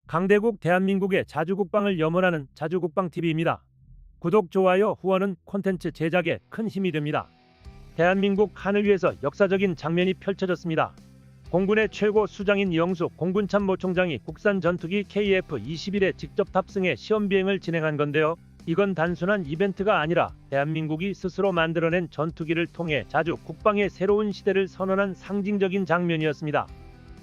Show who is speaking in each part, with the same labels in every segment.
Speaker 1: 강대국 대한민국의 자주국방을 염원하는 자주국방TV입니다. 구독, 좋아요, 후원은 콘텐츠 제작에 큰 힘이 됩니다. 대한민국 하늘 위에서 역사적인 장면이 펼쳐졌습니다. 공군의 최고 수장인 이영수 공군참모총장이 국산 전투기 KF-21에 직접 탑승해 시험비행을 진행한 건데요. 이건 단순한 이벤트가 아니라 대한민국이 스스로 만들어낸 전투기를 통해 자주 국방의 새로운 시대를 선언한 상징적인 장면이었습니다.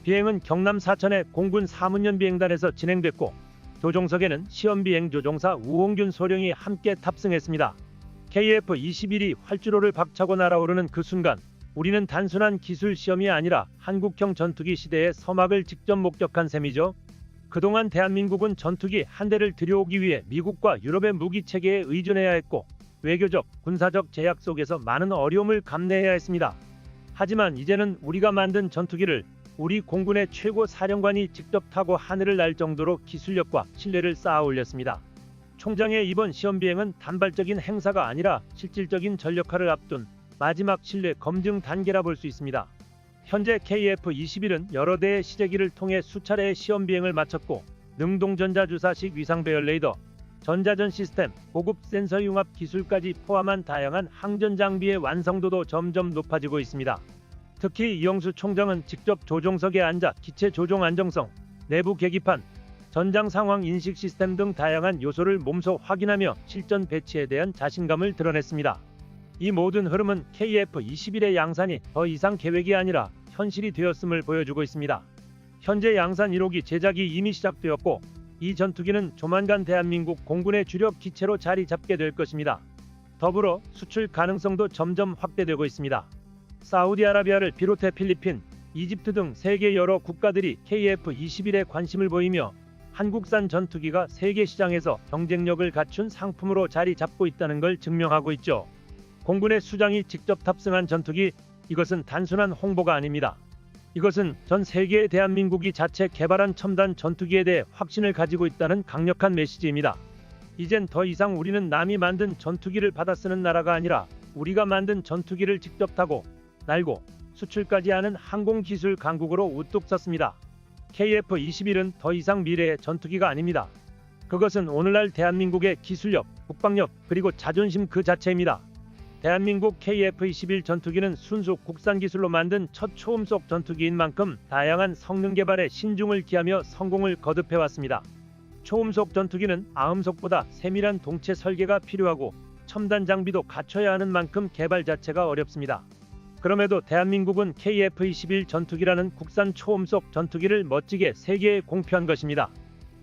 Speaker 1: 비행은 경남 사천의 공군 사문연 비행단에서 진행됐고 조종석에는 시험비행 조종사 우홍균 소령이 함께 탑승했습니다. KF-21이 활주로를 박차고 날아오르는 그 순간 우리는 단순한 기술 시험이 아니라 한국형 전투기 시대의 서막을 직접 목격한 셈이죠. 그동안 대한민국은 전투기 한 대를 들여오기 위해 미국과 유럽의 무기 체계에 의존해야 했고 외교적, 군사적 제약 속에서 많은 어려움을 감내해야 했습니다. 하지만 이제는 우리가 만든 전투기를 우리 공군의 최고 사령관이 직접 타고 하늘을 날 정도로 기술력과 신뢰를 쌓아 올렸습니다. 총장의 이번 시험비행은 단발적인 행사가 아니라 실질적인 전력화를 앞둔 마지막 신뢰 검증 단계라 볼 수 있습니다. 현재 KF-21은 여러 대의 시제기를 통해 수차례의 시험비행을 마쳤고 능동전자주사식 위상배열 레이더, 전자전 시스템, 고급 센서 융합 기술까지 포함한 다양한 항전 장비의 완성도도 점점 높아지고 있습니다. 특히 이영수 총장은 직접 조종석에 앉아 기체 조종 안정성, 내부 계기판, 전장 상황 인식 시스템 등 다양한 요소를 몸소 확인하며 실전 배치에 대한 자신감을 드러냈습니다. 이 모든 흐름은 KF-21의 양산이 더 이상 계획이 아니라 현실이 되었음을 보여주고 있습니다. 현재 양산 1호기 제작이 이미 시작되었고 이 전투기는 조만간 대한민국 공군의 주력 기체로 자리 잡게 될 것입니다. 더불어 수출 가능성도 점점 확대되고 있습니다. 사우디아라비아를 비롯해 필리핀, 이집트 등 세계 여러 국가들이 KF-21에 관심을 보이며 한국산 전투기가 세계 시장에서 경쟁력을 갖춘 상품으로 자리 잡고 있다는 걸 증명하고 있죠. 공군의 수장이 직접 탑승한 전투기, 이것은 단순한 홍보가 아닙니다. 이것은 전 세계의 대한민국이 자체 개발한 첨단 전투기에 대해 확신을 가지고 있다는 강력한 메시지입니다. 이젠 더 이상 우리는 남이 만든 전투기를 받아 쓰는 나라가 아니라 우리가 만든 전투기를 직접 타고 날고 수출까지 하는 항공기술 강국으로 우뚝 섰습니다. KF-21은 더 이상 미래의 전투기가 아닙니다. 그것은 오늘날 대한민국의 기술력, 국방력, 그리고 자존심 그 자체입니다. 대한민국 KF-21 전투기는 순수 국산 기술로 만든 첫 초음속 전투기인 만큼 다양한 성능 개발에 신중을 기하며 성공을 거듭해왔습니다. 초음속 전투기는 아음속보다 세밀한 동체 설계가 필요하고 첨단 장비도 갖춰야 하는 만큼 개발 자체가 어렵습니다. 그럼에도 대한민국은 KF-21 전투기라는 국산 초음속 전투기를 멋지게 세계에 공표한 것입니다.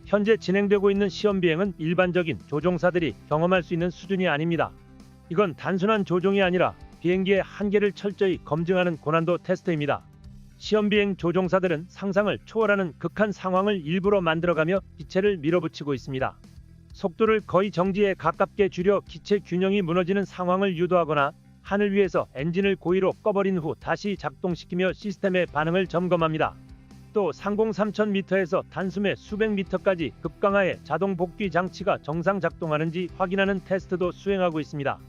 Speaker 1: 현재 진행되고 있는 시험비행은 일반적인 조종사들이 경험할 수 있는 수준이 아닙니다. 이건 단순한 조종이 아니라 비행기의 한계를 철저히 검증하는 고난도 테스트입니다. 시험비행 조종사들은 상상을 초월하는 극한 상황을 일부러 만들어가며 기체를 밀어붙이고 있습니다. 속도를 거의 정지에 가깝게 줄여 기체 균형이 무너지는 상황을 유도하거나 하늘 위에서 엔진을 고의로 꺼버린 후 다시 작동시키며 시스템의 반응을 점검합니다. 또 상공 3000m에서 단숨에 수백 미터까지 급강하에 자동 복귀 장치가 정상 작동하는지 확인하는 테스트도 수행하고 있습니다.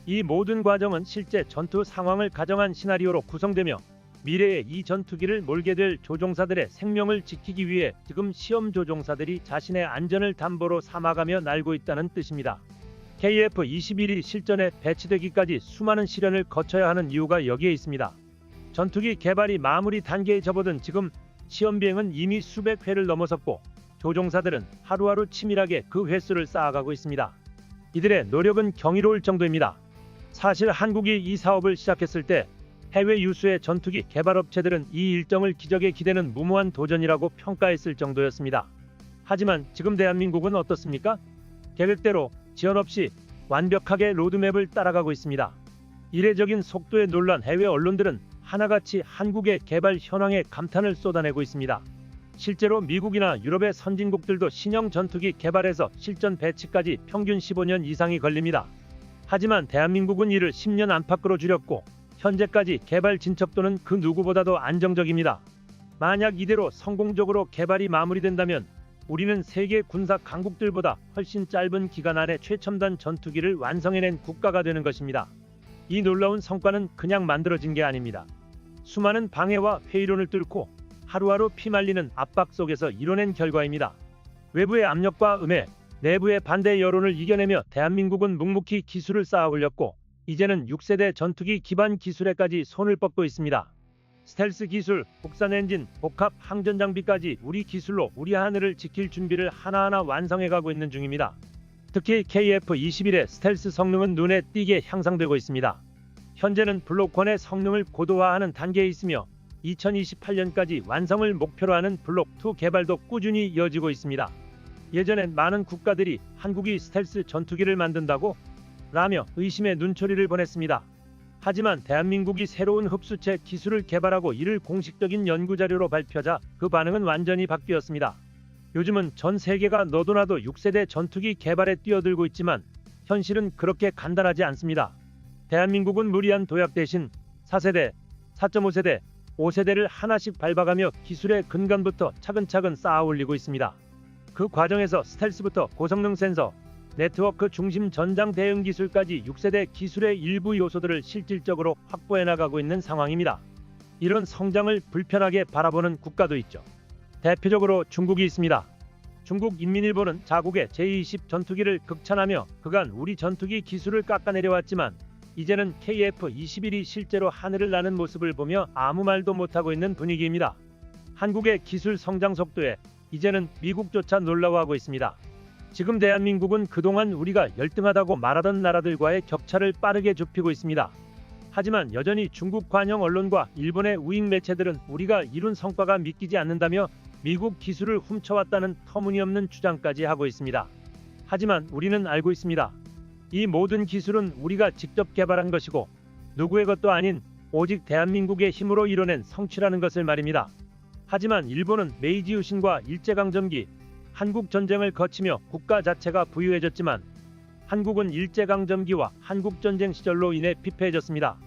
Speaker 1: 이 모든 과정은 실제 전투 상황을 가정한 시나리오로 구성되며 미래에 이 전투기를 몰게 될 조종사들의 생명을 지키기 위해 지금 시험 조종사들이 자신의 안전을 담보로 삼아가며 날고 있다는 뜻입니다. KF-21이 실전에 배치되기까지 수많은 시련을 거쳐야 하는 이유가 여기에 있습니다. 전투기 개발이 마무리 단계에 접어든 지금 시험비행은 이미 수백 회를 넘어섰고 조종사들은 하루하루 치밀하게 그 횟수를 쌓아가고 있습니다. 이들의 노력은 경이로울 정도입니다. 사실 한국이 이 사업을 시작했을 때 해외 유수의 전투기 개발업체들은 이 일정을 기적에 기대는 무모한 도전이라고 평가했을 정도였습니다. 하지만 지금 대한민국은 어떻습니까? 계획대로 지연 없이 완벽하게 로드맵을 따라가고 있습니다. 이례적인 속도에 놀란 해외 언론들은 하나같이 한국의 개발 현황에 감탄을 쏟아내고 있습니다. 실제로 미국이나 유럽의 선진국들도 신형 전투기 개발에서 실전 배치까지 평균 15년 이상이 걸립니다. 하지만 대한민국은 이를 10년 안팎으로 줄였고 현재까지 개발 진척도는 그 누구보다도 안정적입니다. 만약 이대로 성공적으로 개발이 마무리된다면 우리는 세계 군사 강국들보다 훨씬 짧은 기간 안에 최첨단 전투기를 완성해낸 국가가 되는 것입니다. 이 놀라운 성과는 그냥 만들어진 게 아닙니다. 수많은 방해와 회의론을 뚫고 하루하루 피말리는 압박 속에서 이뤄낸 결과입니다. 외부의 압력과 음해, 내부의 반대 여론을 이겨내며 대한민국은 묵묵히 기술을 쌓아 올렸고 이제는 6세대 전투기 기반 기술에까지 손을 뻗고 있습니다. 스텔스 기술, 국산 엔진, 복합 항전 장비까지 우리 기술로 우리 하늘을 지킬 준비를 하나하나 완성해가고 있는 중입니다. 특히 KF-21의 스텔스 성능은 눈에 띄게 향상되고 있습니다. 현재는 블록 1의 성능을 고도화하는 단계에 있으며 2028년까지 완성을 목표로 하는 블록 2 개발도 꾸준히 이어지고 있습니다. 예전엔 많은 국가들이 한국이 스텔스 전투기를 만든다고 라며 의심의 눈초리를 보냈습니다. 하지만 대한민국이 새로운 흡수체 기술을 개발하고 이를 공식적인 연구자료로 발표하자 그 반응은 완전히 바뀌었습니다. 요즘은 전 세계가 너도나도 6세대 전투기 개발에 뛰어들고 있지만 현실은 그렇게 간단하지 않습니다. 대한민국은 무리한 도약 대신 4세대, 4.5세대, 5세대를 하나씩 밟아가며 기술의 근간부터 차근차근 쌓아 올리고 있습니다. 그 과정에서 스텔스부터 고성능 센서, 네트워크 중심 전장 대응 기술까지 6세대 기술의 일부 요소들을 실질적으로 확보해 나가고 있는 상황입니다. 이런 성장을 불편하게 바라보는 국가도 있죠. 대표적으로 중국이 있습니다. 중국 인민일보는 자국의 제20 전투기를 극찬하며 그간 우리 전투기 기술을 깎아내려왔지만 이제는 KF-21이 실제로 하늘을 나는 모습을 보며 아무 말도 못하고 있는 분위기입니다. 한국의 기술 성장 속도에 이제는 미국조차 놀라워하고 있습니다. 지금 대한민국은 그동안 우리가 열등하다고 말하던 나라들과의 격차를 빠르게 좁히고 있습니다. 하지만 여전히 중국 관영 언론과 일본의 우익 매체들은 우리가 이룬 성과가 믿기지 않는다며 미국 기술을 훔쳐왔다는 터무니없는 주장까지 하고 있습니다. 하지만 우리는 알고 있습니다. 이 모든 기술은 우리가 직접 개발한 것이고 누구의 것도 아닌 오직 대한민국의 힘으로 이뤄낸 성취라는 것을 말입니다. 하지만 일본은 메이지 유신과 일제강점기, 한국전쟁을 거치며 국가 자체가 부유해졌지만 한국은 일제강점기와 한국전쟁 시절로 인해 피폐해졌습니다.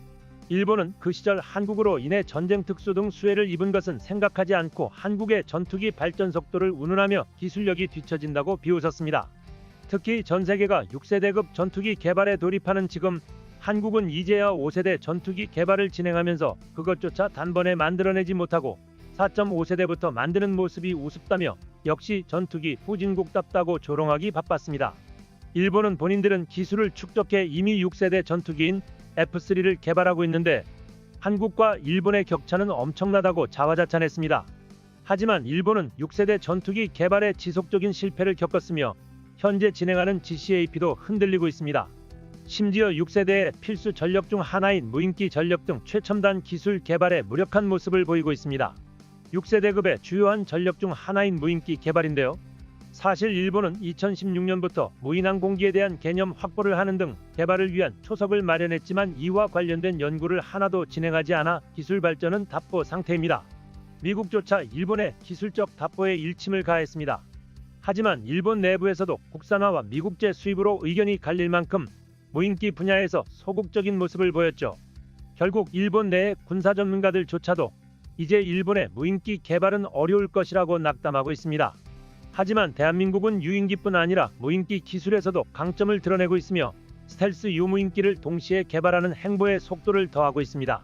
Speaker 1: 일본은 그 시절 한국으로 인해 전쟁 특수 등 수혜를 입은 것은 생각하지 않고 한국의 전투기 발전 속도를 운운하며 기술력이 뒤처진다고 비웃었습니다. 특히 전세계가 6세대급 전투기 개발에 돌입하는 지금 한국은 이제야 5세대 전투기 개발을 진행하면서 그것조차 단번에 만들어내지 못하고 4.5세대부터 만드는 모습이 우습다며 역시 전투기 후진국답다고 조롱하기 바빴습니다. 일본은 본인들은 기술을 축적해 이미 6세대 전투기인 F3를 개발하고 있는데 한국과 일본의 격차는 엄청나다고 자화자찬했습니다. 하지만 일본은 6세대 전투기 개발에 지속적인 실패를 겪었으며 현재 진행하는 GCAP도 흔들리고 있습니다. 심지어 6세대의 필수 전력 중 하나인 무인기 전력 등 최첨단 기술 개발에 무력한 모습을 보이고 있습니다. 6세대급의 주요한 전력 중 하나인 무인기 개발인데요. 사실 일본은 2016년부터 무인항공기에 대한 개념 확보를 하는 등 개발을 위한 초석을 마련했지만 이와 관련된 연구를 하나도 진행하지 않아 기술 발전은 답보 상태입니다. 미국조차 일본의 기술적 답보에 일침을 가했습니다. 하지만 일본 내부에서도 국산화와 미국제 수입으로 의견이 갈릴 만큼 무인기 분야에서 소극적인 모습을 보였죠. 결국 일본 내의 군사 전문가들조차도 이제 일본의 무인기 개발은 어려울 것이라고 낙담하고 있습니다. 하지만 대한민국은 유인기뿐 아니라 무인기 기술에서도 강점을 드러내고 있으며 스텔스 유무인기를 동시에 개발하는 행보에 속도를 더하고 있습니다.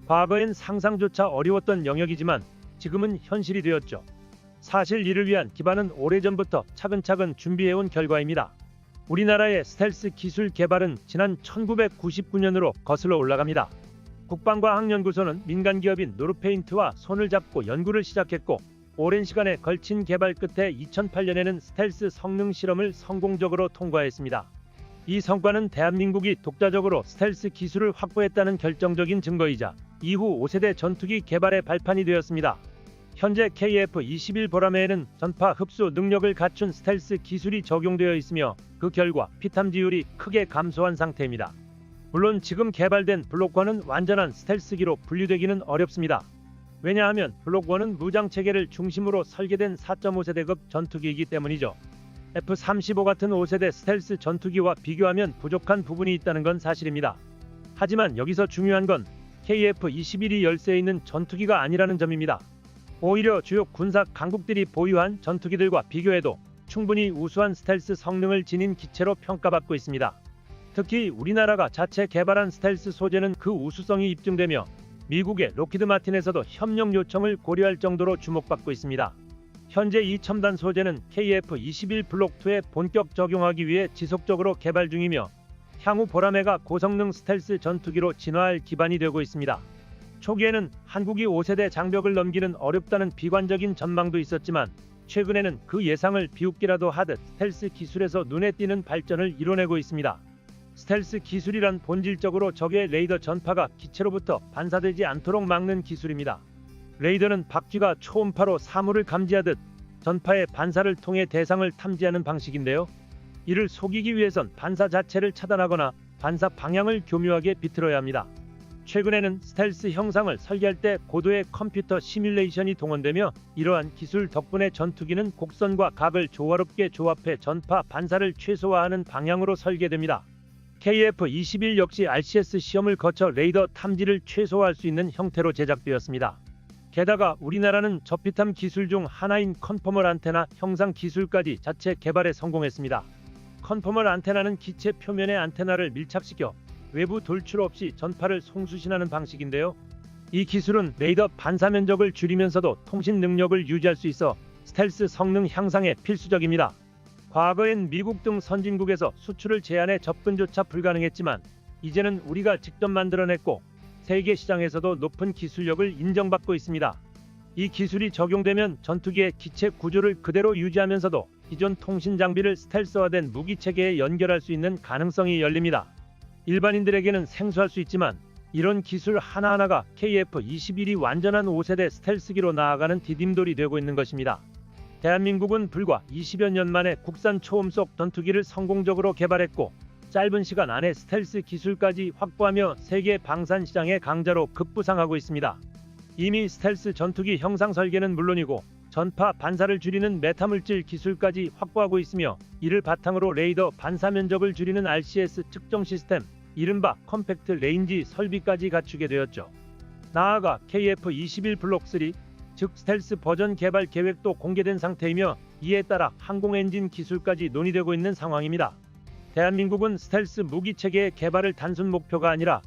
Speaker 1: 과거엔 상상조차 어려웠던 영역이지만 지금은 현실이 되었죠. 사실 이를 위한 기반은 오래전부터 차근차근 준비해온 결과입니다. 우리나라의 스텔스 기술 개발은 지난 1999년으로 거슬러 올라갑니다. 국방과학연구소는 민간기업인 노르페인트와 손을 잡고 연구를 시작했고 오랜 시간에 걸친 개발 끝에 2008년에는 스텔스 성능 실험을 성공적으로 통과했습니다. 이 성과는 대한민국이 독자적으로 스텔스 기술을 확보했다는 결정적인 증거이자 이후 5세대 전투기 개발의 발판이 되었습니다. 현재 KF-21 보라매에는 전파 흡수 능력을 갖춘 스텔스 기술이 적용되어 있으며 그 결과 피탐지율이 크게 감소한 상태입니다. 물론 지금 개발된 블록 1은 완전한 스텔스기로 분류되기는 어렵습니다. 왜냐하면 블록 1은 무장체계를 중심으로 설계된 4.5세대급 전투기이기 때문이죠. F-35 같은 5세대 스텔스 전투기와 비교하면 부족한 부분이 있다는 건 사실입니다. 하지만 여기서 중요한 건 KF-21이 열세에 있는 전투기가 아니라는 점입니다. 오히려 주요 군사 강국들이 보유한 전투기들과 비교해도 충분히 우수한 스텔스 성능을 지닌 기체로 평가받고 있습니다. 특히 우리나라가 자체 개발한 스텔스 소재는 그 우수성이 입증되며 미국의 록히드 마틴에서도 협력 요청을 고려할 정도로 주목받고 있습니다. 현재 이 첨단 소재는 KF-21 블록2에 본격 적용하기 위해 지속적으로 개발 중이며 향후 보라매가 고성능 스텔스 전투기로 진화할 기반이 되고 있습니다. 초기에는 한국이 5세대 장벽을 넘기는 어렵다는 비관적인 전망도 있었지만 최근에는 그 예상을 비웃기라도 하듯 스텔스 기술에서 눈에 띄는 발전을 이뤄내고 있습니다. 스텔스 기술이란 본질적으로 적의 레이더 전파가 기체로부터 반사되지 않도록 막는 기술입니다. 레이더는 박쥐가 초음파로 사물을 감지하듯 전파의 반사를 통해 대상을 탐지하는 방식인데요. 이를 속이기 위해선 반사 자체를 차단하거나 반사 방향을 교묘하게 비틀어야 합니다. 최근에는 스텔스 형상을 설계할 때 고도의 컴퓨터 시뮬레이션이 동원되며 이러한 기술 덕분에 전투기는 곡선과 각을 조화롭게 조합해 전파 반사를 최소화하는 방향으로 설계됩니다. KF-21 역시 RCS 시험을 거쳐 레이더 탐지를 최소화할 수 있는 형태로 제작되었습니다. 게다가 우리나라는 저피탐 기술 중 하나인 컨포멀 안테나 형상 기술까지 자체 개발에 성공했습니다. 컨포멀 안테나는 기체 표면에 안테나를 밀착시켜 외부 돌출 없이 전파를 송수신하는 방식인데요. 이 기술은 레이더 반사 면적을 줄이면서도 통신 능력을 유지할 수 있어 스텔스 성능 향상에 필수적입니다. 과거엔 미국 등 선진국에서 수출을 제한해 접근조차 불가능했지만 이제는 우리가 직접 만들어냈고 세계 시장에서도 높은 기술력을 인정받고 있습니다. 이 기술이 적용되면 전투기의 기체 구조를 그대로 유지하면서도 기존 통신 장비를 스텔스화된 무기 체계에 연결할 수 있는 가능성이 열립니다. 일반인들에게는 생소할 수 있지만 이런 기술 하나하나가 KF-21이 완전한 5세대 스텔스기로 나아가는 디딤돌이 되고 있는 것입니다. 대한민국은 불과 20여 년 만에 국산 초음속 전투기를 성공적으로 개발했고 짧은 시간 안에 스텔스 기술까지 확보하며 세계 방산 시장의 강자로 급부상하고 있습니다. 이미 스텔스 전투기 형상 설계는 물론이고 전파 반사를 줄이는 메타물질 기술까지 확보하고 있으며 이를 바탕으로 레이더 반사 면적을 줄이는 RCS 측정 시스템, 이른바 컴팩트 레인지 설비까지 갖추게 되었죠. 나아가 KF-21 블록3, 즉 스텔스 버전 개발 계획도 공개된 상태이며 이에 따라 항공 엔진 기술까지 논의되고 있는 상황입니다. 대한민국은 스텔스 무기 체계의 개발을 단순 목표가 아니라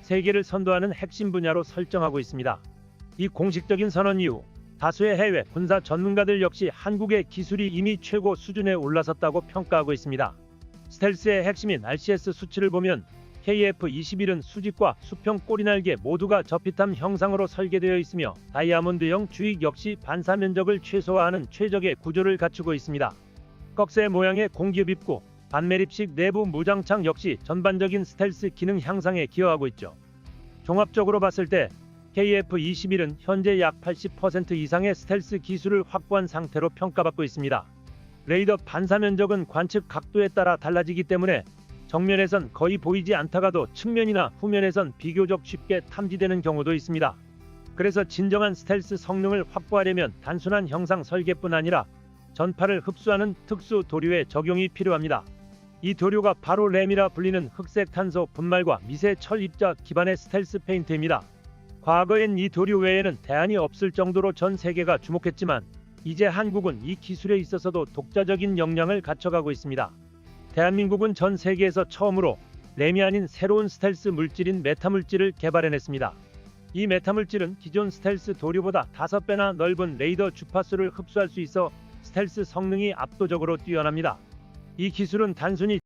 Speaker 1: 세계를 선도하는 핵심 분야로 설정하고 있습니다. 이 공식적인 선언 이후 다수의 해외 군사 전문가들 역시 한국의 기술이 이미 최고 수준에 올라섰다고 평가하고 있습니다. 스텔스의 핵심인 RCS 수치를 보면 KF-21은 수직과 수평 꼬리날개 모두가 저피탐 형상으로 설계되어 있으며 다이아몬드형 주익 역시 반사 면적을 최소화하는 최적의 구조를 갖추고 있습니다. 꺽쇠 모양의 공기흡 입구, 반매립식 내부 무장창 역시 전반적인 스텔스 기능 향상에 기여하고 있죠. 종합적으로 봤을 때 KF-21은 현재 약 80% 이상의 스텔스 기술을 확보한 상태로 평가받고 있습니다. 레이더 반사 면적은 관측 각도에 따라 달라지기 때문에 정면에선 거의 보이지 않다가도 측면이나 후면에선 비교적 쉽게 탐지되는 경우도 있습니다. 그래서 진정한 스텔스 성능을 확보하려면 단순한 형상 설계뿐 아니라 전파를 흡수하는 특수 도료의 적용이 필요합니다. 이 도료가 바로 램이라 불리는 흑색 탄소 분말과 미세 철 입자 기반의 스텔스 페인트입니다. 과거엔 이 도료 외에는 대안이 없을 정도로 전 세계가 주목했지만 이제 한국은 이 기술에 있어서도 독자적인 역량을 갖춰가고 있습니다. 대한민국은 전 세계에서 처음으로 램이 아닌 새로운 스텔스 물질인 메타물질을 개발해냈습니다. 이 메타물질은 기존 스텔스 도료보다 5배나 넓은 레이더 주파수를 흡수할 수 있어 스텔스 성능이 압도적으로 뛰어납니다. 이 기술은 단순히